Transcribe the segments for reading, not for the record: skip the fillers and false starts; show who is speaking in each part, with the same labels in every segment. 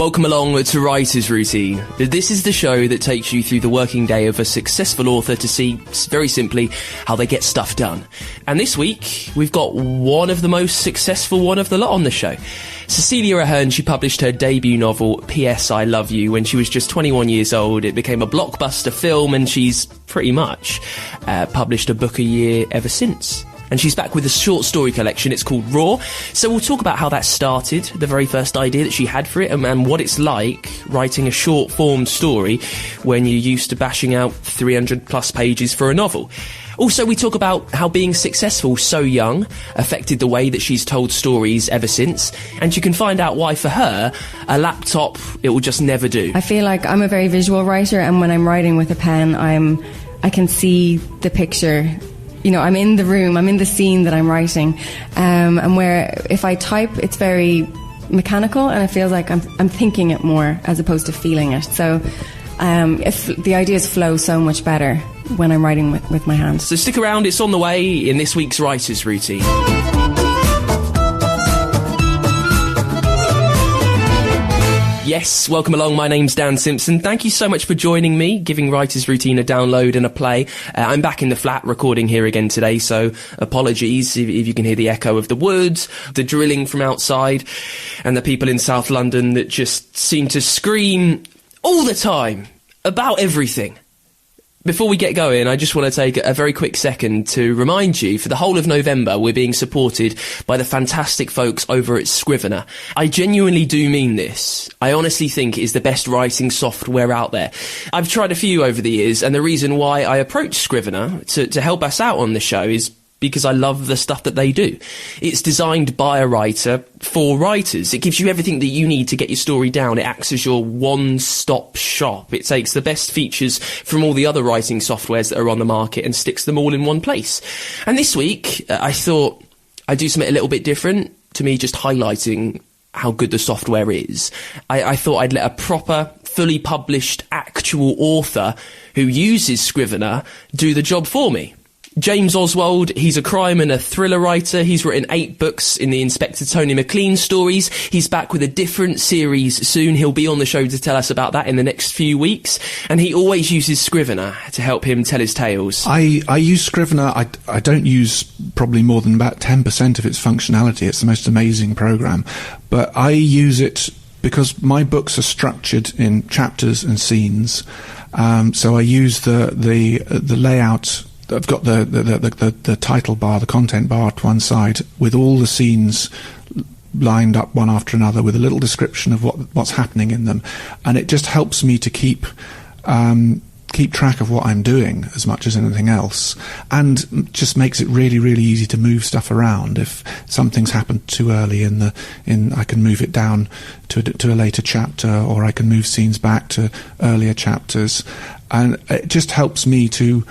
Speaker 1: Welcome along to Writer's Routine. This is the show that takes you through the working day of a successful author to see, very simply, how they get stuff done. And this week, we've got one of the most successful one of the lot on the show. Cecelia Ahern, she published her debut novel, P.S. I Love You, when she was just 21 years old. It became a blockbuster film, and she's pretty much published a book a year ever since. And she's back with a short story collection. It's called Raw. So we'll talk about how that started, the very first idea that she had for it, and what it's like writing a short-form story when you're used to bashing out 300-plus pages for a novel. Also, we talk about how being successful so young affected the way that she's told stories ever since. And you can find out why, for her, a laptop, it will just never do.
Speaker 2: I feel like I'm a very visual writer, and when I'm writing with a pen, I can see the picture. You know, I'm in the room, I'm in the scene that I'm writing, and where if I type, it's very mechanical, and it feels like I'm thinking it more as opposed to feeling it. So if the ideas flow so much better when I'm writing with my hands.
Speaker 1: So stick around, it's on the way in this week's Writer's Routine. Yes, welcome along. My name's Dan Simpson. Thank you so much for joining me, giving Writer's Routine a download and a play. I'm back in the flat recording here again today, so apologies if you can hear the echo of the woods, the drilling from outside, and the people in South London that just seem to scream all the time about everything. Before we get going, I just want to take a very quick second to remind you, for the whole of November, we're being supported by the fantastic folks over at Scrivener. I genuinely do mean this. I honestly think it is the best writing software out there. I've tried a few over the years, and the reason why I approached Scrivener to help us out on the show is because I love the stuff that they do. It's designed by a writer for writers. It gives you everything that you need to get your story down. It acts as your one-stop shop. It takes the best features from all the other writing softwares that are on the market and sticks them all in one place. And this week, I thought I'd do something a little bit different, to me just highlighting how good the software is. I thought I'd let a proper, fully published, actual author who uses Scrivener do the job for me. James Oswald, he's a crime and a thriller writer. He's written 8 books in the Inspector Tony McLean stories. He's back with a different series soon. He'll be on the show to tell us about that in the next few weeks. And he always uses Scrivener to help him tell his tales.
Speaker 3: I use Scrivener. I don't use probably more than about 10% of its functionality. It's the most amazing program. But I use it because my books are structured in chapters and scenes. So I use the layout. I've got the title bar, the content bar to one side, with all the scenes lined up one after another with a little description of what's happening in them, and it just helps me to keep track of what I'm doing as much as anything else, and just makes it really, really easy to move stuff around. If something's happened too early I can move it down to a later chapter, or I can move scenes back to earlier chapters, and it just helps me to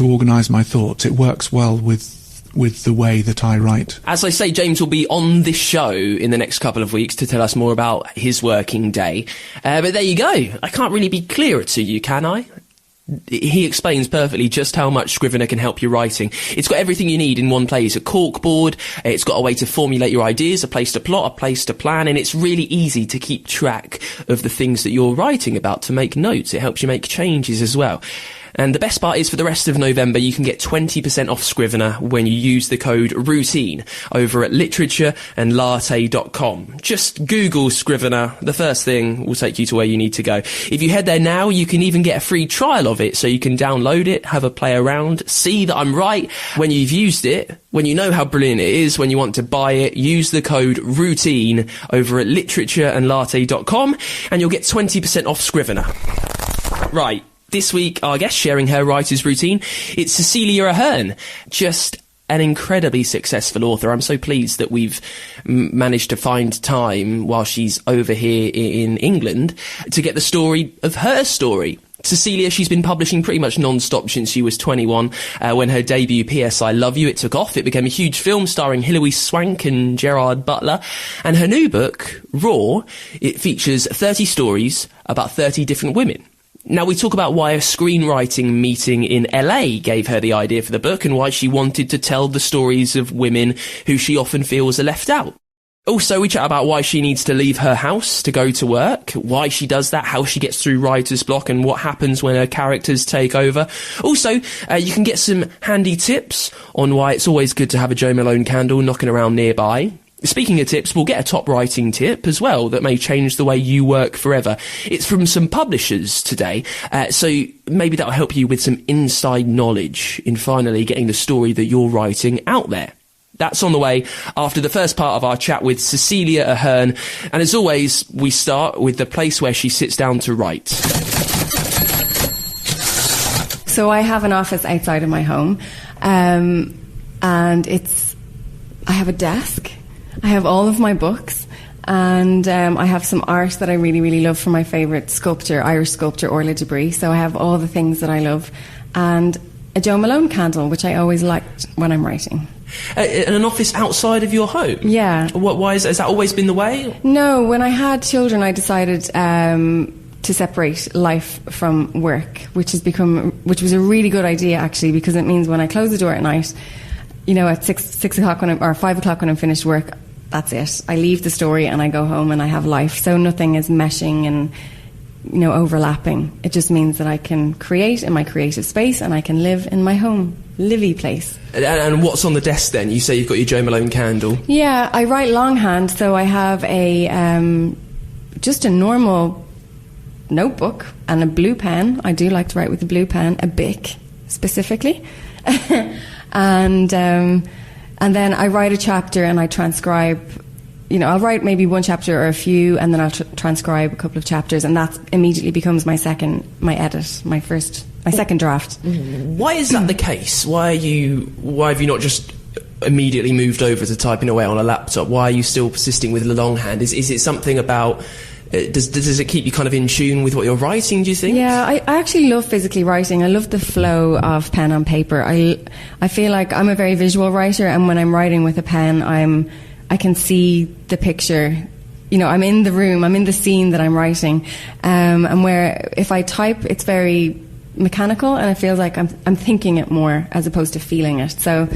Speaker 3: organise my thoughts. It works well with the way that I write. As
Speaker 1: I say, James will be on this show in the next couple of weeks to tell us more about his working day. But there you go. I can't really be clearer to you, can I? He explains perfectly just how much Scrivener can help your writing. It's got everything you need in one place. A corkboard, it's got a way to formulate your ideas, a place to plot, a place to plan, and it's really easy to keep track of the things that you're writing about, to make notes. It helps you make changes as well. And the best part is, for the rest of November, you can get 20% off Scrivener when you use the code ROUTINE over at literatureandlatte.com. Just Google Scrivener. The first thing will take you to where you need to go. If you head there now, you can even get a free trial of it, so you can download it, have a play around, see that I'm right. When you've used it, when you know how brilliant it is, when you want to buy it, use the code ROUTINE over at literatureandlatte.com, and you'll get 20% off Scrivener. Right. This week, our guest sharing her writer's routine, it's Cecelia Ahern, just an incredibly successful author. I'm so pleased that we've managed to find time while she's over here in England to get the story of her story. Cecelia, she's been publishing pretty much non-stop since she was 21. When her debut, P.S. I Love You, it took off. It became a huge film starring Hilary Swank and Gerard Butler. And her new book, Raw, it features 30 stories about 30 different women. Now, we talk about why a screenwriting meeting in LA gave her the idea for the book, and why she wanted to tell the stories of women who she often feels are left out. Also, we chat about why she needs to leave her house to go to work, why she does that, how she gets through writer's block, and what happens when her characters take over. Also, you can get some handy tips on why it's always good to have a Jo Malone candle knocking around nearby. Speaking of tips, we'll get a top writing tip as well that may change the way you work forever. It's from some publishers today, so maybe that'll help you with some inside knowledge in finally getting the story that you're writing out there. That's on the way after the first part of our chat with Cecelia Ahern. And as always, we start with the place where she sits down to write.
Speaker 2: So I have an office outside of my home, and I have a desk. I have all of my books, and I have some art that I really, really love from my favourite sculptor, Irish sculptor Orla Debris. So I have all the things that I love, and a Jo Malone candle, which I always liked when I'm writing.
Speaker 1: An office outside of your home?
Speaker 2: Yeah.
Speaker 1: Why has that always been the way?
Speaker 2: No, when I had children, I decided to separate life from work, which was a really good idea actually, because it means when I close the door at night, you know, at 6 o'clock or 5 o'clock when I'm finished work, that's it. I leave the story and I go home and I have life. So nothing is meshing and, you know, overlapping. It just means that I can create in my creative space and I can live in my home, livey place.
Speaker 1: And what's on the desk then? You say you've got your Jo Malone candle.
Speaker 2: Yeah, I write longhand, so I have just a normal notebook and a blue pen. I do like to write with a blue pen, a Bic specifically. And then I write a chapter and I transcribe. You know, I'll write maybe one chapter or a few, and then I'll transcribe a couple of chapters, and that immediately becomes my second draft.
Speaker 1: Why is that the case? Why have you not just immediately moved over to typing away on a laptop? Why are you still persisting with the longhand? Is it something about? Does it keep you kind of in tune with what you're writing, do you think?
Speaker 2: Yeah, I actually love physically writing. I love the flow of pen on paper. I feel like I'm a very visual writer, and when I'm writing with a pen, I can see the picture. You know, I'm in the room, I'm in the scene that I'm writing. And where if I type, it's very mechanical, and it feels like I'm thinking it more as opposed to feeling it. So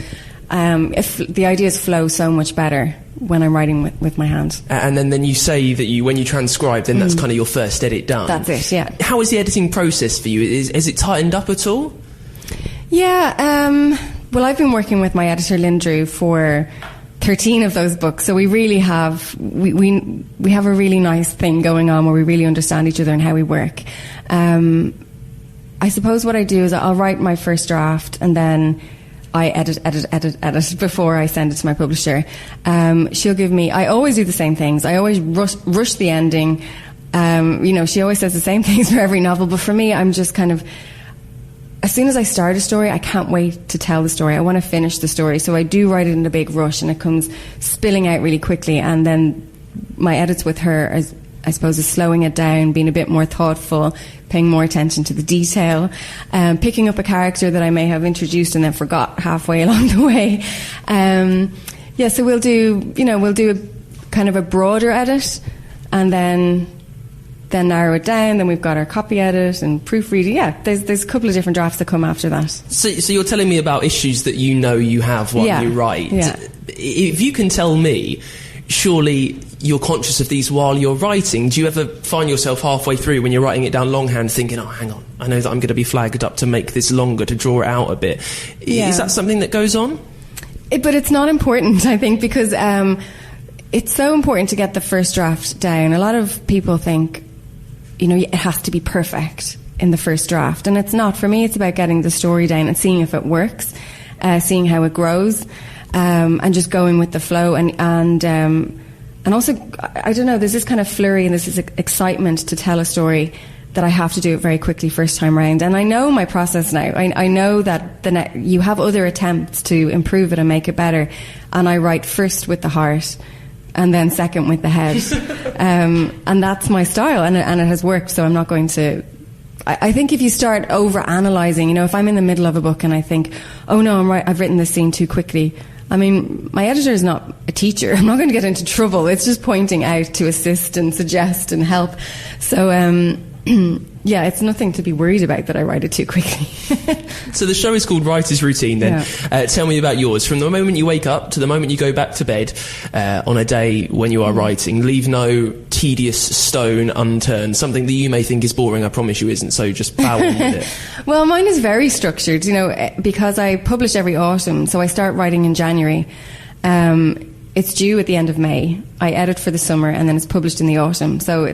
Speaker 2: if the ideas flow so much better when I'm writing with my hands.
Speaker 1: And then you say that when you transcribe, then that's kind of your first edit done.
Speaker 2: That's it, yeah. How
Speaker 1: is the editing process for you? Is it tightened up at all?
Speaker 2: Yeah, well, I've been working with my editor Lynn Drew for 13 of those books, so we really have we have a really nice thing going on where we really understand each other and how we work. I suppose what I do is I'll write my first draft and then I edit before I send it to my publisher. She'll give me, I always do the same things. I always rush the ending. You know, she always says the same things for every novel, but for me, I'm just kind of, as soon as I start a story, I can't wait to tell the story. I want to finish the story. So I do write it in a big rush and it comes spilling out really quickly. And then my edits with her, I suppose, is slowing it down, being a bit more thoughtful, paying more attention to the detail, picking up a character that I may have introduced and then forgot halfway along the way. Yeah, so we'll do a kind of a broader edit and then narrow it down. Then we've got our copy edit and proofreading. Yeah, there's a couple of different drafts that come after that. So
Speaker 1: you're telling me about issues that you know you have while you write.
Speaker 2: Yeah.
Speaker 1: If you can tell me, surely you're conscious of these while you're writing. Do you ever find yourself halfway through when you're writing it down longhand thinking, oh, hang on, I know that I'm going to be flagged up to make this longer, to draw it out a bit. Yeah. Is that something that goes on?
Speaker 2: But it's not important, I think, because it's so important to get the first draft down. A lot of people think, you know, it has to be perfect in the first draft, and it's not. For me, it's about getting the story down and seeing if it works, seeing how it grows, and just going with the flow. And also, I don't know, there's this kind of flurry and this excitement to tell a story that I have to do it very quickly first time round. And I know my process now. I know that you have other attempts to improve it and make it better. And I write first with the heart and then second with the head. And that's my style, and it has worked, so I'm not going to... I think if you start over-analysing, you know, if I'm in the middle of a book and I think, oh no, I've written this scene too quickly... I mean, my editor is not a teacher. I'm not going to get into trouble. It's just pointing out to assist and suggest and help. So, yeah, it's nothing to be worried about that I write it too quickly.
Speaker 1: So the show is called Writer's Routine then.
Speaker 2: Yeah.
Speaker 1: Tell me about yours. From the moment you wake up to the moment you go back to bed on a day when you are writing, leave no tedious stone unturned. Something that you may think is boring, I promise you isn't, so just plow on with it.
Speaker 2: Well, mine is very structured, because I publish every autumn, so I start writing in January. It's due at the end of May. I edit for the summer and then it's published in the autumn. So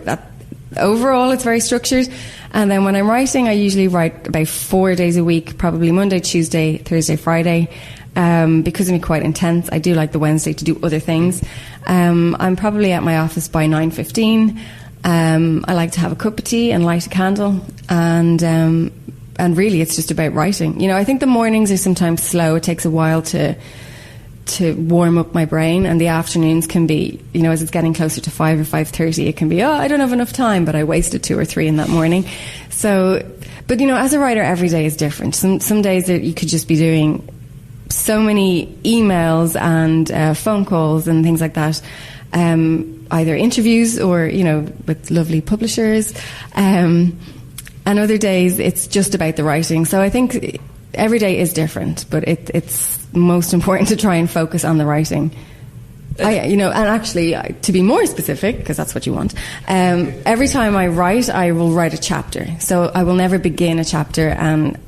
Speaker 2: overall, it's very structured. And then when I'm writing, I usually write about 4 days a week, probably Monday, Tuesday, Thursday, Friday. Because I'm quite intense, I do like the Wednesday to do other things. I'm probably at my office by 9:15. I like to have a cup of tea and light a candle. And really, it's just about writing. I think the mornings are sometimes slow. It takes a while to warm up my brain, and the afternoons can be, as it's getting closer to 5 or 5:30, it can be, I don't have enough time, but I wasted 2 or 3 in that morning. So, but as a writer, every day is different. Some days that you could just be doing so many emails and phone calls and things like that, either interviews or, with lovely publishers, and other days it's just about the writing. So I think every day is different, but it's most important to try and focus on the writing. And actually, to be more specific, because that's what you want, every time I write, I will write a chapter. So I will never begin a chapter and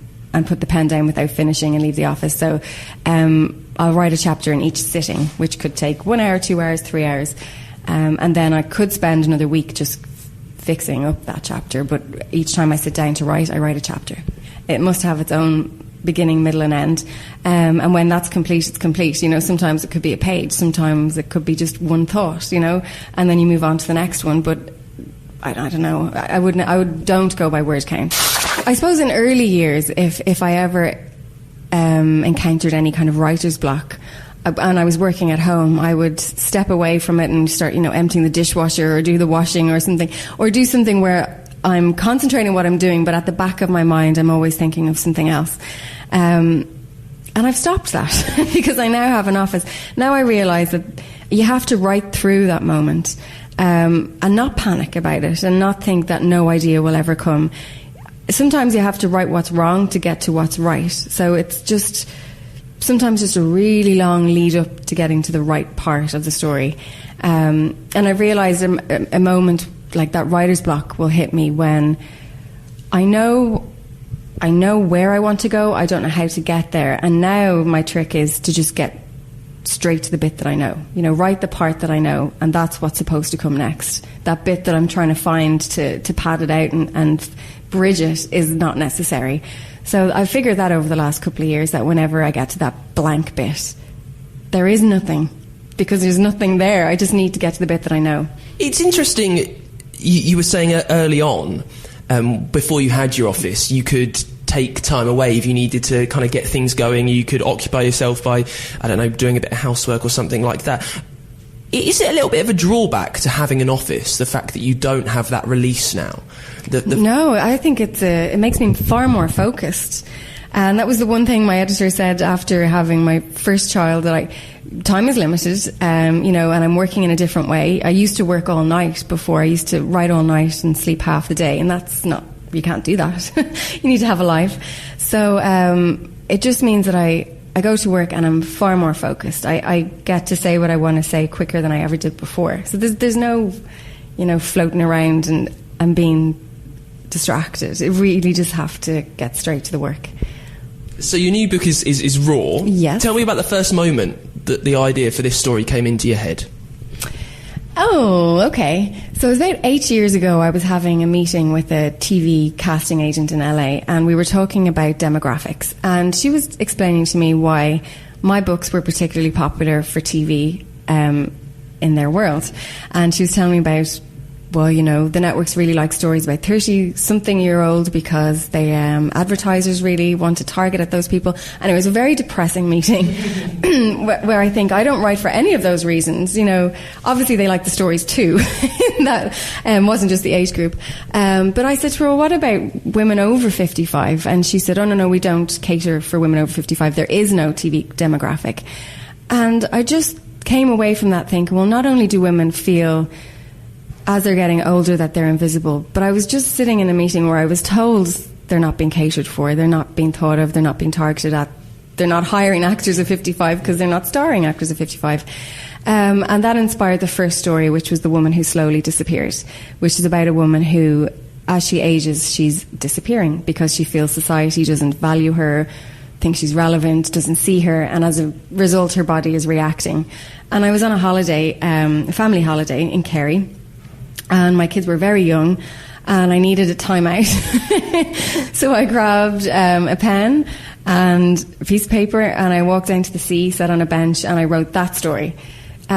Speaker 2: put the pen down without finishing and leave the office. So I'll write a chapter in each sitting, which could take 1 hour, 2 hours, 3 hours. And then I could spend another week just fixing up that chapter. But each time I sit down to write, I write a chapter. It must have its own beginning, middle and end. And when that's complete, it's complete. Sometimes it could be a page, sometimes it could be just one thought, and then you move on to the next one. But I don't know. Don't go by word count. I suppose in early years, if I ever encountered any kind of writer's block, and I was working at home, I would step away from it and start, emptying the dishwasher or do the washing or something, or do something where I'm concentrating on what I'm doing, but at the back of my mind, I'm always thinking of something else. And I've stopped that because I now have an office. Now I realise that you have to write through that moment and not panic about it and not think that no idea will ever come. Sometimes you have to write what's wrong to get to what's right. So it's just sometimes just a really long lead up to getting to the right part of the story. And I realised a moment like that writer's block will hit me when I know where I want to go, I don't know how to get there, and now my trick is to just get straight to the bit that I know. Write the part that I know, and that's what's supposed to come next. That bit that I'm trying to find to pad it out and bridge it is not necessary. So I've figured that over the last couple of years, that whenever I get to that blank bit, there is nothing, because there's nothing there. I just need to get to the bit that I know.
Speaker 1: It's interesting. You were saying early on, before you had your office, you could take time away if you needed to kind of get things going. You could occupy yourself by, doing a bit of housework or something like that. Is it a little bit of a drawback to having an office, the fact that you don't have that release now?
Speaker 2: No, I think it makes me far more focused. And that was the one thing my editor said after having my first child, that time is limited, and I'm working in a different way. I used to work all night before. I used to write all night and sleep half the day, and you can't do that. You need to have a life. So it just means that I go to work and I'm far more focused. I get to say what I want to say quicker than I ever did before. So there's no, floating around and being distracted. It really just have to get straight to the work.
Speaker 1: So your new book is raw.
Speaker 2: Yes.
Speaker 1: Tell me about the first moment that the idea for this story came into your head.
Speaker 2: Oh, okay. So it was about 8 years ago. I was having a meeting with a TV casting agent in LA, and we were talking about demographics. And she was explaining to me why my books were particularly popular for TV in their world. And she was telling me about, the networks really like stories about 30-something-year-old because they advertisers really want to target at those people. And it was a very depressing meeting where I think I don't write for any of those reasons. Obviously they like the stories too. That wasn't just the age group. But I said to her, well, what about women over 55? And she said, oh, no, we don't cater for women over 55. There is no TV demographic. And I just came away from that thinking, well, not only do women feel as they're getting older that they're invisible. But I was just sitting in a meeting where I was told they're not being catered for, they're not being thought of, they're not being targeted at, they're not hiring actors at 55 because they're not starring actors at 55. And that inspired the first story, which was The Woman Who Slowly Disappeared, which is about a woman who, as she ages, she's disappearing because she feels society doesn't value her, thinks she's relevant, doesn't see her, and as a result her body is reacting. And I was on a holiday, a family holiday in Kerry, and my kids were very young, and I needed a timeout. So I grabbed a pen and a piece of paper, and I walked down to the sea, sat on a bench, and I wrote that story. So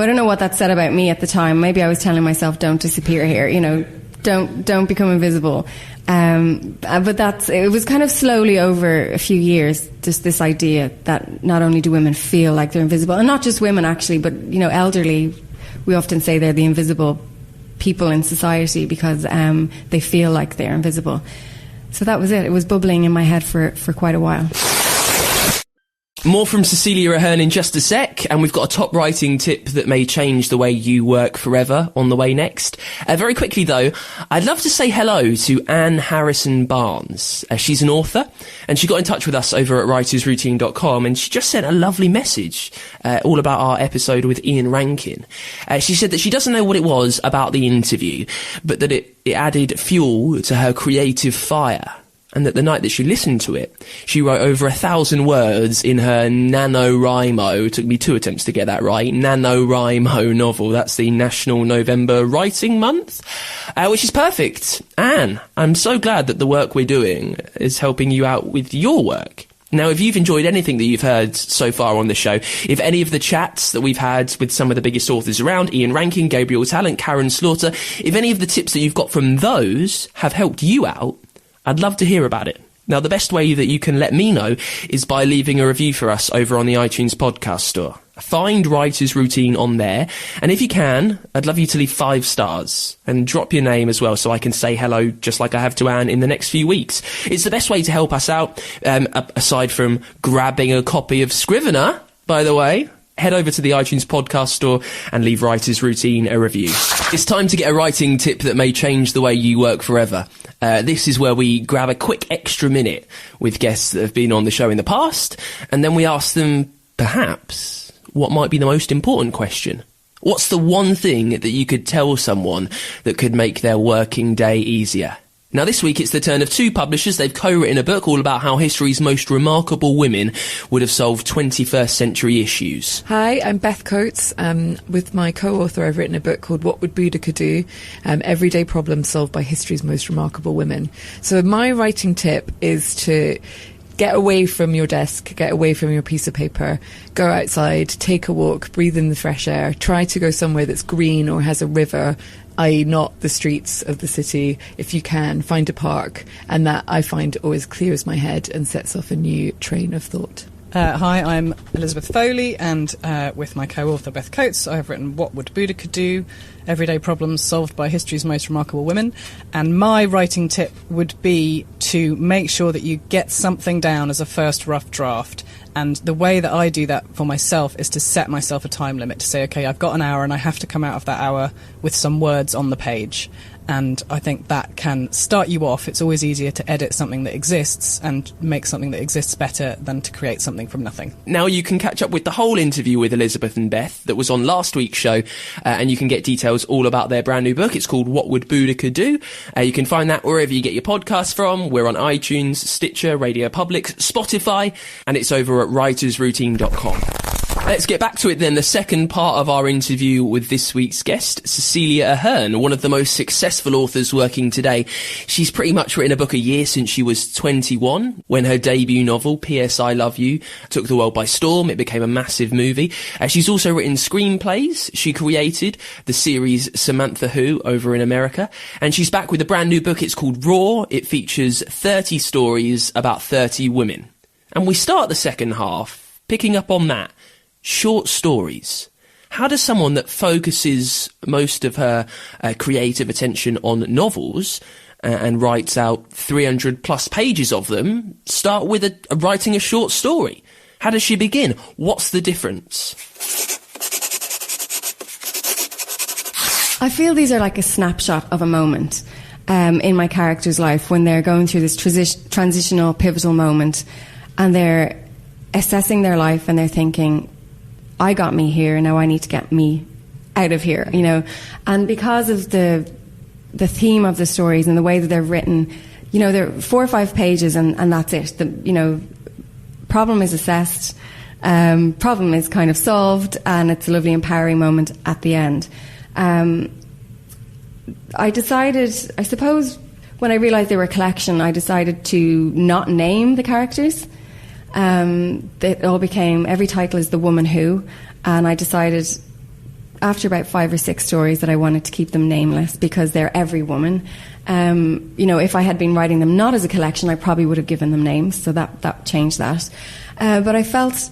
Speaker 2: I don't know what that said about me at the time. Maybe I was telling myself, don't disappear here, you know, don't become invisible. But it was kind of slowly over a few years, just this idea that not only do women feel like they're invisible, and not just women actually, but, you know, elderly, we often say they're the invisible people in society because they feel like they're invisible. So that was it. It was bubbling in my head for quite a while.
Speaker 1: More from Cecelia Ahern in just a sec, and we've got a top writing tip that may change the way you work forever on the way next. Very quickly though, I'd love to say hello to Anne Harrison Barnes. She's an author, and she got in touch with us over at writersroutine.com, and she just sent a lovely message all about our episode with Ian Rankin. She said that she doesn't know what it was about the interview, but that it added fuel to her creative fire. And that the night that she listened to it, she wrote over 1,000 words in her NaNoWriMo. It took me 2 attempts to get that right. NaNoWriMo novel. That's the National November Writing Month, which is perfect. Anne, I'm so glad that the work we're doing is helping you out with your work. Now, if you've enjoyed anything that you've heard so far on the show, if any of the chats that we've had with some of the biggest authors around, Ian Rankin, Gabriel Talent, Karen Slaughter, if any of the tips that you've got from those have helped you out, I'd love to hear about it. Now, the best way that you can let me know is by leaving a review for us over on the iTunes podcast store. Find Writer's Routine on there, and if you can, I'd love you to leave 5 stars and drop your name as well so I can say hello just like I have to Anne in the next few weeks. It's the best way to help us out, aside from grabbing a copy of Scrivener, by the way. Head over to the iTunes podcast store and leave Writer's Routine a review. It's time to get a writing tip that may change the way you work forever. This is where we grab a quick extra minute with guests that have been on the show in the past, and then we ask them, perhaps, what might be the most important question. What's the one thing that you could tell someone that could make their working day easier? Now, this week it's the turn of 2 publishers. They've co-written a book all about how history's most remarkable women would have solved 21st century issues.
Speaker 4: Hi, I'm Beth Coates. With my co-author, I've written a book called What Would Boudica Do? Everyday Problems Solved by History's Most Remarkable Women. So my writing tip is to get away from your desk, get away from your piece of paper, go outside, take a walk, breathe in the fresh air, try to go somewhere that's green or has a river, i.e. not the streets of the city. If you can, find a park, and that I find always clears my head and sets off a new train of thought.
Speaker 5: Hi, I'm Elizabeth Foley, and with my co-author Beth Coates, I have written What Would Boudica Do? Everyday Problems Solved by History's Most Remarkable Women. And my writing tip would be to make sure that you get something down as a first rough draft. And the way that I do that for myself is to set myself a time limit, to say, okay, I've got an hour and I have to come out of that hour with some words on the page. And I think that can start you off. It's always easier to edit something that exists and make something that exists better than to create something from nothing.
Speaker 1: Now you can catch up with the whole interview with Elizabeth and Beth that was on last week's show, and you can get details all about their brand new book. It's called What Would Boudica Do? You can find that wherever you get your podcasts from. We're on iTunes, Stitcher, Radio Public, Spotify, and it's over at writersroutine.com. Let's get back to it then. The second part of our interview with this week's guest, Cecelia Ahern, one of the most successful authors working today. She's pretty much written a book a year since she was 21, when her debut novel, P.S. I Love You, took the world by storm. It became a massive movie. She's also written screenplays. She created the series Samantha Who over in America. And she's back with a brand new book. It's called Raw. It features 30 stories about 30 women. And we start the second half picking up on that. Short stories. How does someone that focuses most of her creative attention on novels and writes out 300 plus pages of them start with writing a short story? How does she begin? What's the difference?
Speaker 2: I feel these are like a snapshot of a moment in my character's life when they're going through this transitional, pivotal moment, and they're assessing their life and they're thinking, I got me here, now I need to get me out of here, you know. And because of the theme of the stories and the way that they're written, you know, they're 4 or 5 pages and that's it. You know, problem is assessed, problem is kind of solved, and it's a lovely empowering moment at the end. I decided, I suppose, when I realised they were a collection, I decided to not name the characters. It all became, every title is The Woman Who, and I decided after about 5 or 6 stories that I wanted to keep them nameless because they're every woman. You know, if I had been writing them not as a collection, I probably would have given them names, so that changed that. But I felt,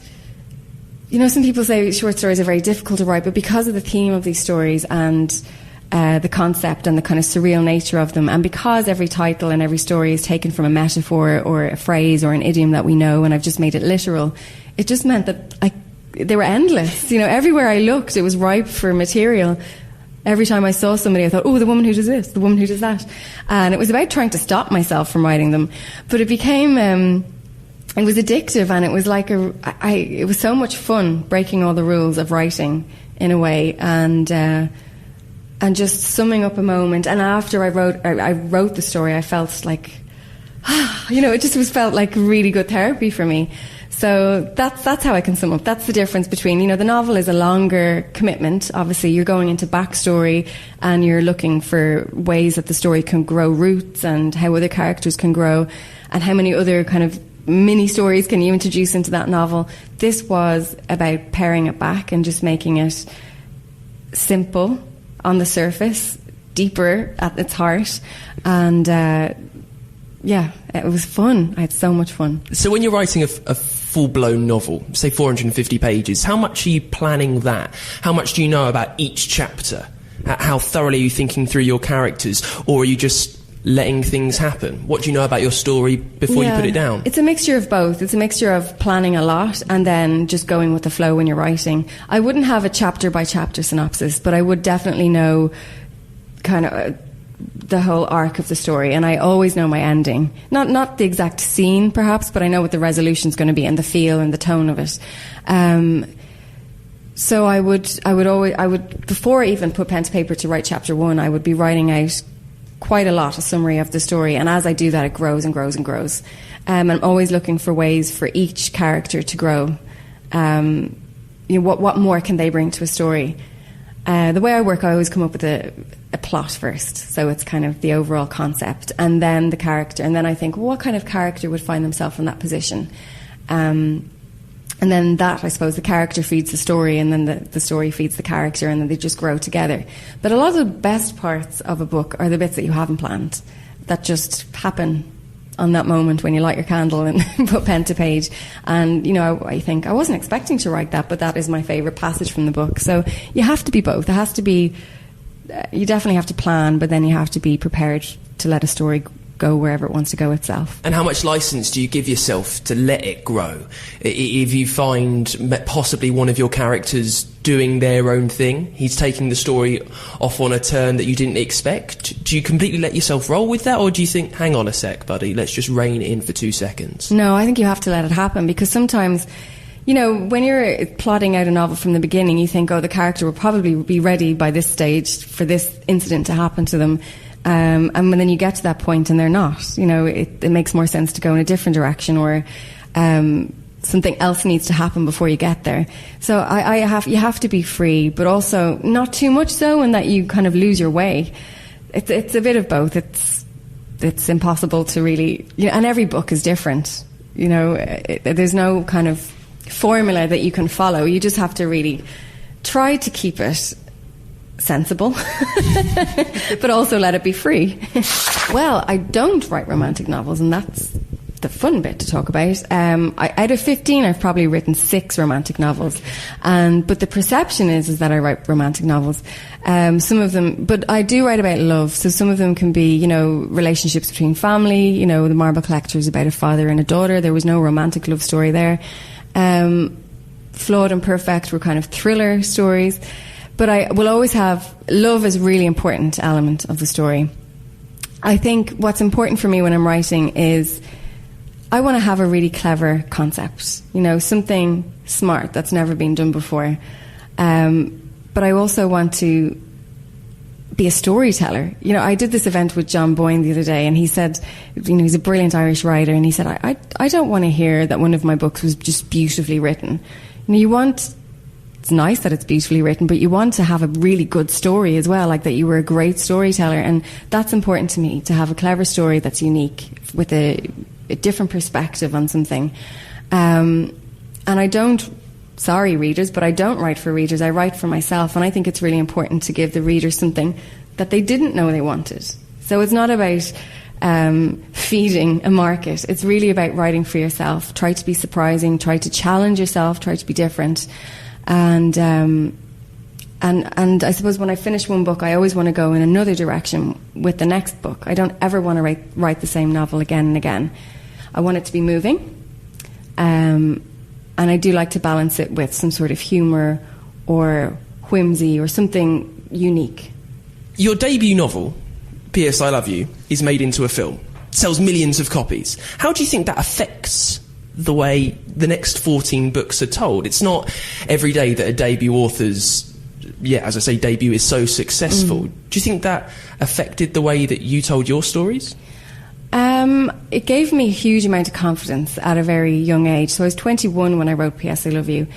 Speaker 2: you know, some people say short stories are very difficult to write, but because of the theme of these stories and the concept and the kind of surreal nature of them, and because every title and every story is taken from a metaphor or a phrase or an idiom that we know, and I've just made it literal, it just meant that they were endless. You know, everywhere I looked, it was ripe for material. Every time I saw somebody, I thought, oh, the woman who does this, the woman who does that. And it was about trying to stop myself from writing them. But it became, it was addictive, and it was like it was so much fun breaking all the rules of writing in a way, and just summing up a moment. And after I wrote the story, I felt like, you know, it just felt like really good therapy for me. So that's how I can sum up. That's the difference between, you know, the novel is a longer commitment. Obviously, you're going into backstory and you're looking for ways that the story can grow roots and how other characters can grow and how many other kind of mini stories can you introduce into that novel. This was about paring it back and just making it simple on the surface, deeper at its heart, and yeah, it was fun. I had so much fun.
Speaker 1: So when you're writing a full-blown novel, say 450 pages, how much are you planning that? How much do you know about each chapter? How thoroughly are you thinking through your characters? Or are you just letting things happen? What do you know about your story before you put it down?
Speaker 2: It's a mixture of both. It's a mixture of planning a lot and then just going with the flow when you're writing. I wouldn't have a chapter-by-chapter synopsis, but I would definitely know kind of the whole arc of the story, and I always know my ending. Not the exact scene, perhaps, but I know what the resolution's going to be and the feel and the tone of it. So I would before I even put pen to paper to write chapter 1, I would be writing out quite a lot, a summary of the story, and as I do that, it grows and grows and grows. I'm always looking for ways for each character to grow. You know, what more can they bring to a story? The way I work, I always come up with a plot first, so it's kind of the overall concept, and then the character, and then I think, well, what kind of character would find themselves in that position? And then that, I suppose, the character feeds the story, and then the story feeds the character, and then they just grow together. But a lot of the best parts of a book are the bits that you haven't planned, that just happen on that moment when you light your candle and put pen to page. And, you know, I think I wasn't expecting to write that, but that is my favourite passage from the book. So you have to be both. It has to be, you definitely have to plan, but then you have to be prepared to let a story go wherever it wants to go itself.
Speaker 1: And how much license do you give yourself to let it grow? If you find possibly one of your characters doing their own thing, he's taking the story off on a turn that you didn't expect, do you completely let yourself roll with that, or do you think, hang on a sec, buddy, let's just rein it in for 2 seconds?
Speaker 2: No, I think you have to let it happen, because sometimes, you know, when you're plotting out a novel from the beginning, you think, oh, the character will probably be ready by this stage for this incident to happen to them. And then you get to that point and they're not. You know, it makes more sense to go in a different direction, or something else needs to happen before you get there. So you have to be free, but also not too much so, in that you kind of lose your way. It's a bit of both. It's impossible to really, you know, and every book is different. You know, there's no kind of formula that you can follow. You just have to really try to keep it sensible, but also let it be free. Well, I don't write romantic novels, and that's the fun bit to talk about. Out of 15, I've probably written 6 romantic novels, but the perception is that I write romantic novels. Some of them, but I do write about love. So some of them can be, you know, relationships between family. You know, The Marble Collector is about a father and a daughter. There was no romantic love story there. Flawed and Perfect were kind of thriller stories. But I will always have love as a really important element of the story. I think what's important for me when I'm writing is I want to have a really clever concept, you know, something smart that's never been done before. But I also want to be a storyteller. You know, I did this event with John Boyne the other day, and he said, you know, he's a brilliant Irish writer, and he said, I don't want to hear that one of my books was just beautifully written. You know, it's nice that it's beautifully written, but you want to have a really good story as well, like that you were a great storyteller, and that's important to me, to have a clever story that's unique with a different perspective on something. And I don't, sorry readers, but I don't write for readers, I write for myself, and I think it's really important to give the reader something that they didn't know they wanted. So it's not about feeding a market, it's really about writing for yourself. Try to be surprising, try to challenge yourself, try to be different. And I suppose when I finish one book, I always want to go in another direction with the next book. I don't ever want to write the same novel again and again. I want it to be moving, and I do like to balance it with some sort of humour or whimsy or something unique.
Speaker 1: Your debut novel, P.S. I Love You, is made into a film. Sells millions of copies. How do you think that affects the way the next 14 books are told? It's not every day that a debut author's, as I say, debut is so successful. Do you think that affected the way that you told your stories?
Speaker 2: It gave me a huge amount of confidence at a very young age. So I was 21 when I wrote P.S. I Love You,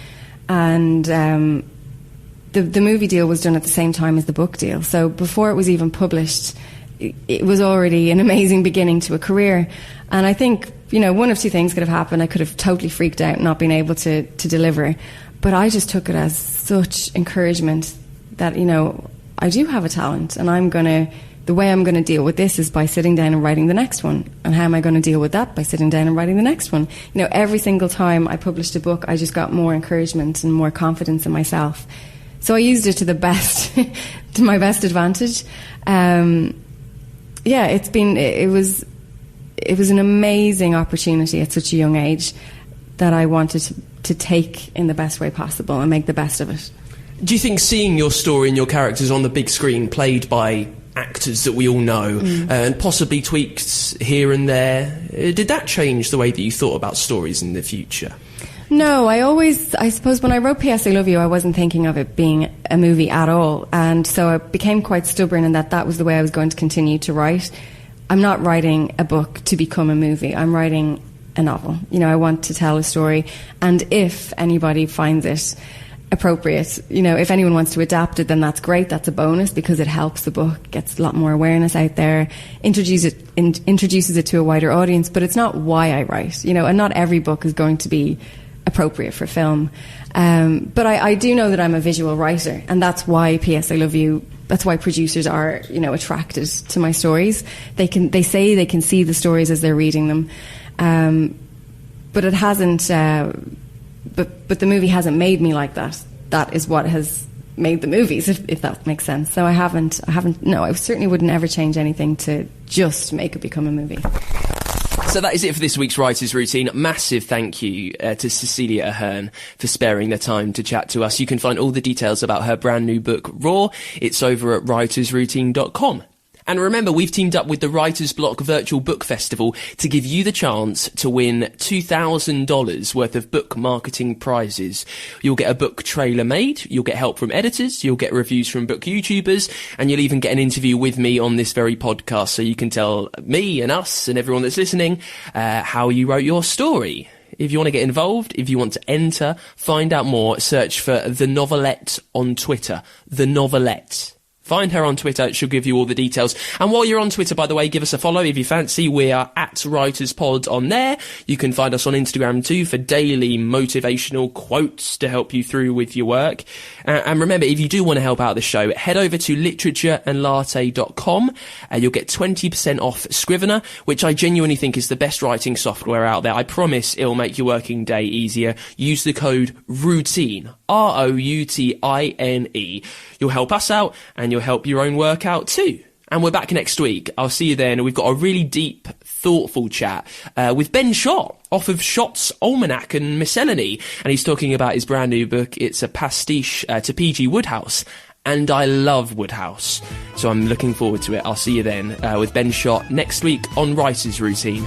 Speaker 2: and the movie deal was done at the same time as the book deal. So before it was even published, it was already an amazing beginning to a career. And I think, you know, one of two things could have happened. I could have totally freaked out, not being able to deliver. But I just took it as such encouragement that, you know, I do have a talent, and the way I'm going to deal with this is by sitting down and writing the next one. And how am I going to deal with that? By sitting down and writing the next one. You know, every single time I published a book, I just got more encouragement and more confidence in myself. So I used it to the best, to my best advantage. It was an amazing opportunity at such a young age that I wanted to take in the best way possible and make the best of it.
Speaker 1: Do you think seeing your story and your characters on the big screen played by actors that we all know and possibly tweaked here and there, did that change the way that you thought about stories in the future?
Speaker 2: No, I suppose when I wrote P.S. I Love You, I wasn't thinking of it being a movie at all. And so I became quite stubborn in that was the way I was going to continue to write. I'm not writing a book to become a movie. I'm writing a novel. You know, I want to tell a story. And if anybody finds it appropriate, you know, if anyone wants to adapt it, then that's great. That's a bonus because it helps the book, gets a lot more awareness out there, introduces it to a wider audience. But it's not why I write, you know, and not every book is going to be appropriate for film. But I do know that I'm a visual writer, and that's why P.S. I Love You, that's why producers are, you know, attracted to my stories. They say they can see the stories as they're reading them. But it hasn't, but the movie hasn't made me like that. That is what has made the movies, if that makes sense. So I certainly wouldn't ever change anything to just make it become a movie.
Speaker 1: So that is it for this week's Writer's Routine. Massive thank you to Cecelia Ahern for sparing the time to chat to us. You can find all the details about her brand new book, Raw. It's over at writersroutine.com. And remember, we've teamed up with the Writer's Block Virtual Book Festival to give you the chance to win $2,000 worth of book marketing prizes. You'll get a book trailer made, you'll get help from editors, you'll get reviews from book YouTubers, and you'll even get an interview with me on this very podcast so you can tell me and us and everyone that's listening how you wrote your story. If you want to get involved, if you want to enter, find out more, search for The Novelette on Twitter. The Novelette. Find her on Twitter, she'll give you all the details. And while you're on Twitter, by the way, give us a follow if you fancy. We are at WritersPod on there. You can find us on Instagram too for daily motivational quotes to help you through with your work. And remember, if you do want to help out the show, head over to literatureandlatte.com and you'll get 20% off Scrivener, which I genuinely think is the best writing software out there. I promise it'll make your working day easier. Use the code ROUTINE, ROUTINE. You'll help us out and you'll help your own work out too. And we're back next week. I'll see you then. We've got a really deep, thoughtful chat with Ben Schott, off of Schott's Almanac and Miscellany. And he's talking about his brand new book. It's a pastiche to P.G. Wodehouse and I love Woodhouse. So I'm looking forward to it. I'll see you then with Ben Schott next week on Writer's Routine.